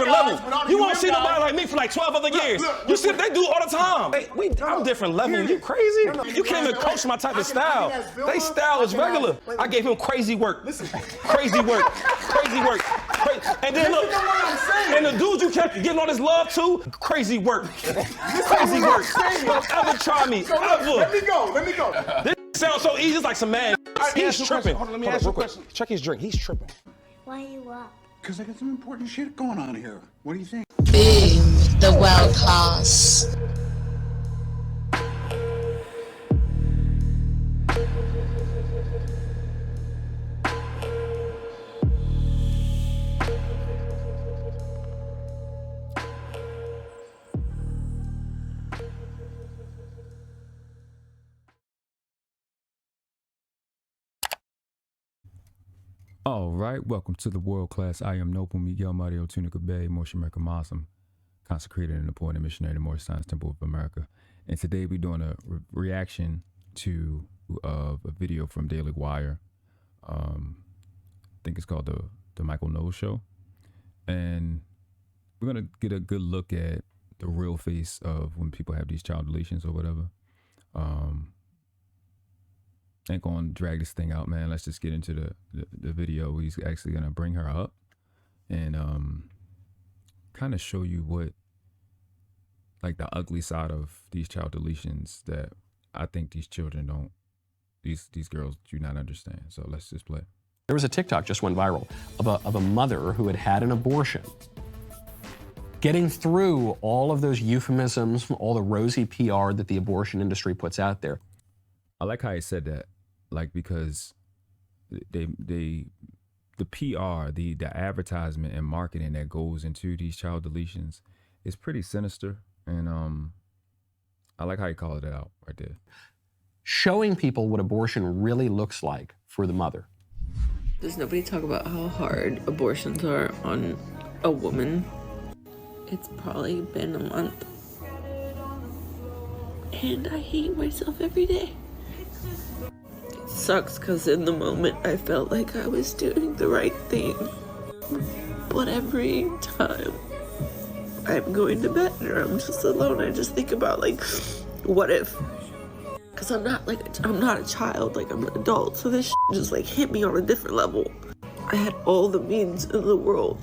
different level. You won't see nobody like me for like 12 other years. You see what they do all the time. I'm different level. You crazy? You can't even coach my type of style. They style is regular. I gave him crazy work. Crazy work. Crazy work. And then look, and the dudes you kept getting all this love to, crazy work. Crazy work. Don't ever try me. Ever. Let me go. This sounds so easy. It's like some man. He's tripping. Hold on, let me ask you a question. Check his drink. He's tripping. Why are you up? Because I got some important shit going on here. What do you think? Boom, the world class. All right, welcome to the world class. I am Noble Miguel Mario Tunica Bay, Moshi America Muslim, consecrated and appointed missionary to Morris Science Temple of America. And today we're doing a reaction to a video from Daily Wire. I think it's called the Michael Knowles Show. And we're going to get a good look at the real face of when people have these child deletions or whatever. Ain't gonna drag this thing out, man. Let's just get into the video. He's actually gonna bring her up and kind of show you what, like, the ugly side of these child deletions that I think these children don't, these girls do not understand. So let's just play. There was a TikTok just went viral of a mother who had had an abortion, getting through all of those euphemisms, all the rosy PR that the abortion industry puts out there. I like how he said that, like, because the PR, the advertisement and marketing that goes into these child deletions is pretty sinister, and I like how he called it out right there. Showing people what abortion really looks like for the mother. Does nobody talk about how hard abortions are on a woman? It's probably been a month, and I hate myself every day. Sucks because in the moment I felt like I was doing the right thing, but every time I'm going to bed or I'm just alone, I just think about, like, what if? Because I'm not a child, like, I'm an adult, so this shit just, like, hit me on a different level. I had all the means in the world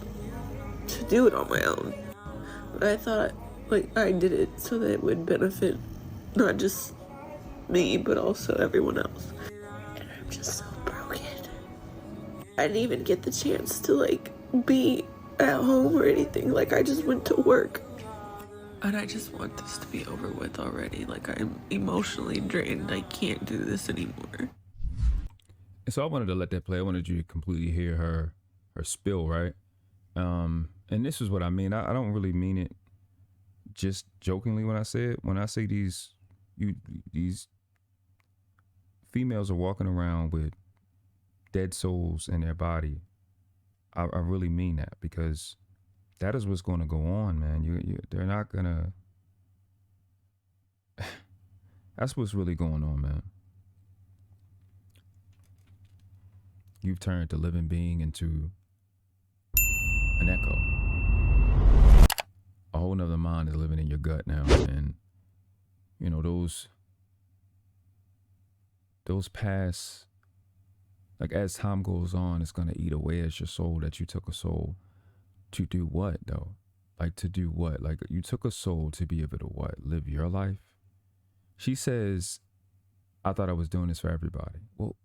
to do it on my own, but I thought, like, I did it so that it would benefit not just me, but also everyone else. And I'm just so broken. I didn't even get the chance to, like, be at home or anything. Like, I just went to work. And I just want this to be over with already. Like, I'm emotionally drained. I can't do this anymore. And so I wanted to let that play. I wanted you to completely hear her spill, right? And this is what I mean. I don't really mean it just jokingly when I say it. When I say these females are walking around with dead souls in their body, I really mean that, because that is what's going to go on, man. They're not gonna. That's what's really going on, man. You've turned the living being into an echo. A whole nother mind is living in your gut now, and you know those past, like, as time goes on, it's gonna eat away at your soul. That you took a soul to do what, though? Like, to do what? Like, you took a soul to be able to what? Live your life? She says, I thought I was doing this for everybody. Well,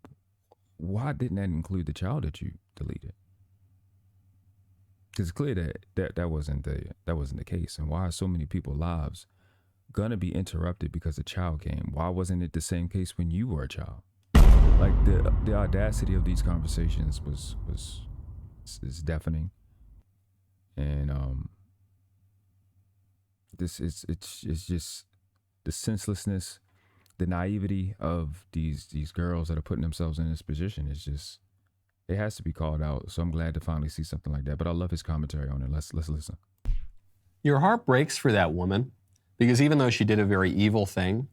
why didn't that include the child that you deleted? Because it's clear that wasn't the case. And why are so many people's lives gonna be interrupted because a child came? Why wasn't it the same case when you were a child? Like, the audacity of these conversations is deafening. And it's just the senselessness, the naivety of these girls that are putting themselves in this position is just, it has to be called out. So I'm glad to finally see something like that. But I love his commentary on it. Let's listen. Your heart breaks for that woman, because even though she did a very evil thing,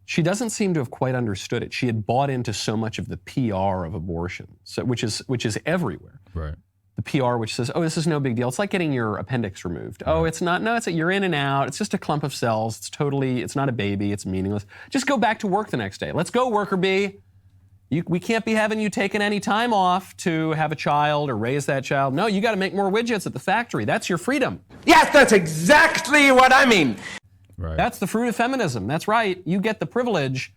she doesn't seem to have quite understood it. She had bought into so much of the PR of abortion, so, which is everywhere. Right. the PR, which says, oh, this is no big deal. It's like getting your appendix removed. Oh, it's not. No, you're in and out. It's just a clump of cells. It's not a baby. It's meaningless. Just go back to work the next day. Let's go, worker bee. We can't be having you taking any time off to have a child or raise that child. No, you got to make more widgets at the factory. That's your freedom. Yes, that's exactly what I mean. Right. That's the fruit of feminism. That's right. You get the privilege.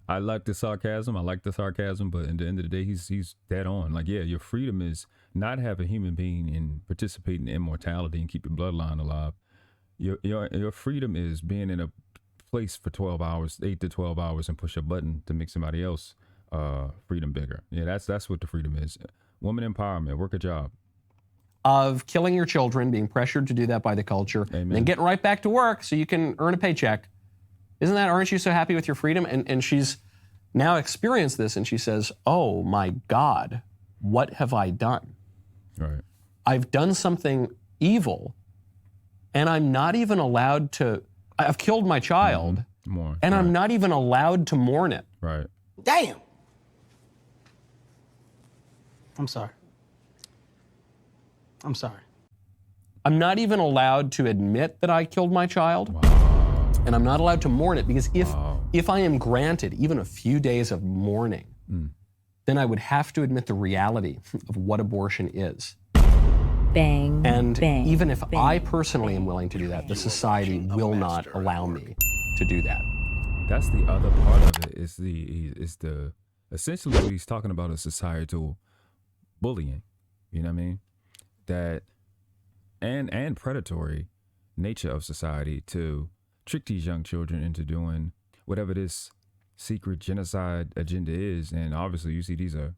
I like the sarcasm, but at the end of the day, he's dead on. Like, yeah, your freedom is not have a human being and participate in immortality and keep your bloodline alive. Your freedom is being in a place for 12 hours, 8 to 12 hours, and push a button to make somebody else freedom bigger. Yeah, that's what the freedom is. Woman empowerment, work a job. Of killing your children, being pressured to do that by the culture, and then getting right back to work so you can earn a paycheck. Aren't you so happy with your freedom? And she's now experienced this, and she says, oh my God, what have I done? Right. I've done something evil, and I'm not even allowed to, I've killed my child, and I'm not even allowed to mourn it. Right. Damn. I'm sorry. I'm not even allowed to admit that I killed my child. Wow. And I'm not allowed to mourn it because if I am granted even a few days of mourning, then I would have to admit the reality of what abortion is. Bang. And bang, even if bang, I personally am willing to do that, the society will not allow me to do that. That's the other part of it. Is the essentially what he's talking about is societal bullying. You know what I mean? That and predatory nature of society to trick these young children into doing whatever this secret genocide agenda is. And obviously you see these are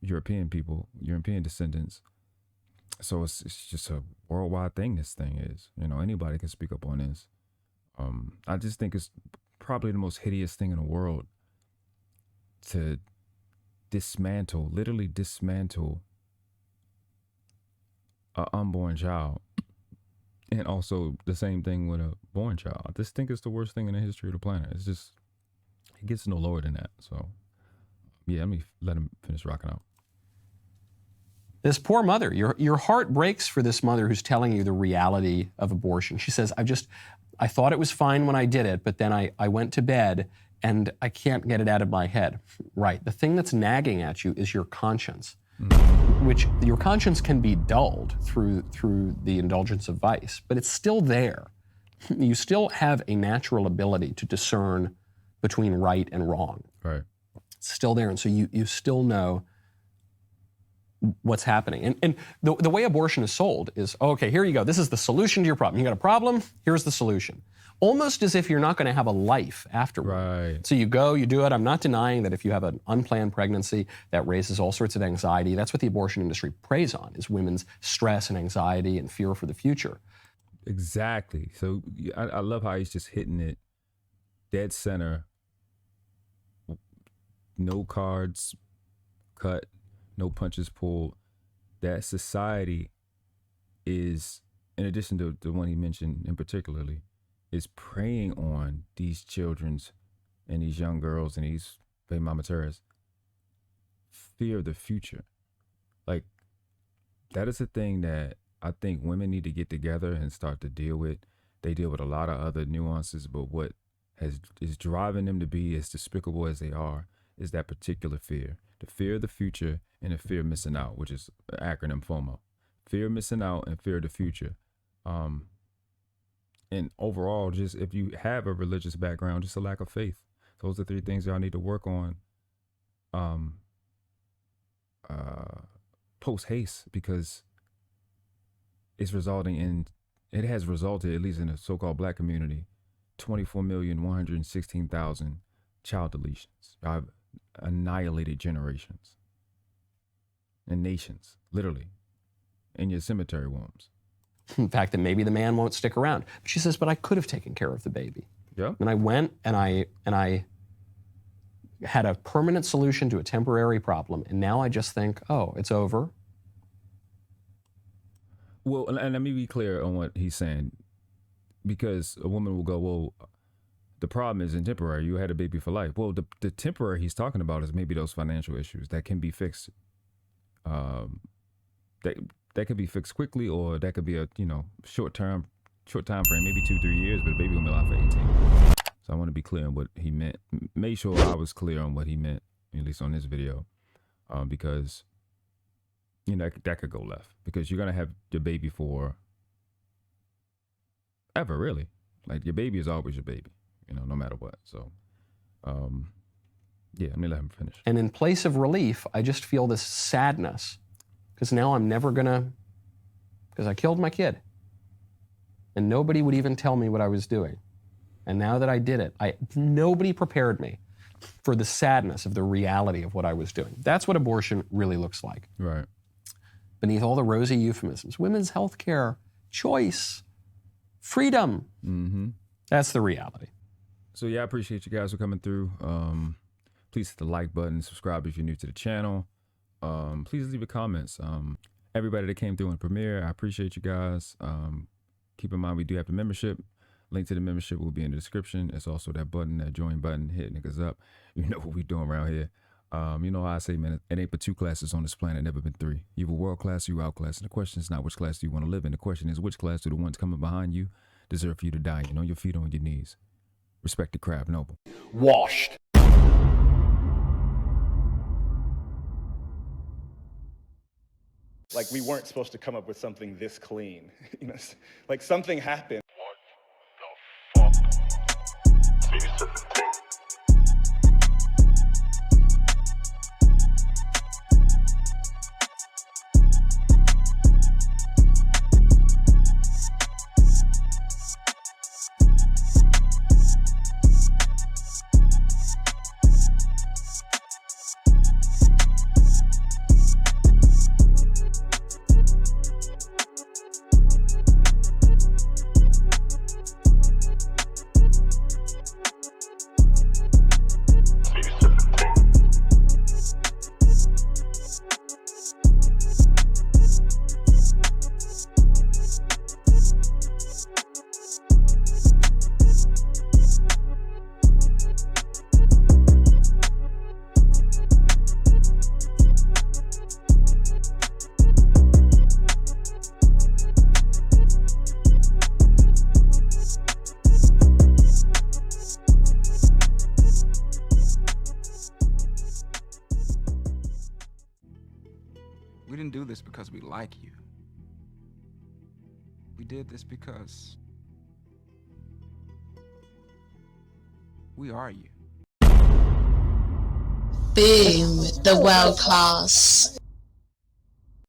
European people, European descendants. So it's just a worldwide thing, this thing is. You know, anybody can speak up on this. I just think it's probably the most hideous thing in the world to literally dismantle an unborn child. And also the same thing with a born child. I just think it's the worst thing in the history of the planet. It's just, it gets no lower than that. So, yeah, let him finish rocking out. This poor mother, your heart breaks for this mother who's telling you the reality of abortion. She says, I thought it was fine when I did it, but then I went to bed and I can't get it out of my head. Right. The thing that's nagging at you is your conscience. Which your conscience can be dulled through the indulgence of vice, but it's still there. You still have a natural ability to discern between right and wrong. Right. It's still there, and so you still know what's happening. And the way abortion is sold is, okay, here you go. This is the solution to your problem. You got a problem, here's the solution. Almost as if you're not going to have a life afterward. Right. So you go, you do it. I'm not denying that if you have an unplanned pregnancy, that raises all sorts of anxiety. That's what the abortion industry preys on, is women's stress and anxiety and fear for the future. Exactly. So I love how he's just hitting it dead center. No cards cut, no punches pulled. That society is, in addition to the one he mentioned in particularly, is preying on these children's and these young girls and these baby mama terrorists fear of the future. Like, that is a thing that I think women need to get together and start to deal with. They deal with a lot of other nuances, but what is driving them to be as despicable as they are is that particular fear. The fear of the future and the fear of missing out, which is an acronym FOMO. Fear of missing out and fear of the future. And overall, just if you have a religious background, just a lack of faith. Those are 3 things y'all need to work on post haste, because it has resulted, at least in the so-called black community, 24,116,000 child deletions. Y'all have annihilated generations and nations, literally, in your cemetery wombs. In fact, that maybe the man won't stick around. But she says, but I could have taken care of the baby. Yeah. And I went and I had a permanent solution to a temporary problem. And now I just think, oh, it's over. Well, and let me be clear on what he's saying, because a woman will go, well, the problem isn't temporary. You had a baby for life. Well, the temporary he's talking about is maybe those financial issues that can be fixed that could be fixed quickly, or that could be a short time frame, maybe 2-3 years, but the baby gonna be alive for 18. So I want to be clear on what he meant. Made sure I was clear on what he meant, at least on this video, because that could go left, because you're gonna have your baby for ever, really. Like, your baby is always your baby, no matter what. So, yeah, let me let him finish. And in place of relief, I just feel this sadness, because now I'm never gonna, because I killed my kid. And nobody would even tell me what I was doing. And now that I did it, nobody prepared me for the sadness of the reality of what I was doing. That's what abortion really looks like. Right. Beneath all the rosy euphemisms, women's health care, choice, freedom. Mm-hmm. That's the reality. So yeah, I appreciate you guys for coming through. Please hit the like button, subscribe if you're new to the channel. Please leave your comments. Everybody that came through in premiere, I appreciate you guys. Keep in mind, we do have the membership. Link to the membership will be in the description. It's also that button, that join button. Hit niggas up. You know what we doing around here. You know how I say, man, it ain't but 2 classes on this planet, never been 3. You have a world class, you outclass. And the question is not which class do you want to live in. The question is, which class do the ones coming behind you deserve for you to die in? On your feet, on your knees. Respect the craft noble. Washed. Like, we weren't supposed to come up with something this clean. Like, something happened. What the fuck? These are the things. We didn't do this because we like you. We did this because we are you. Boom, the world class.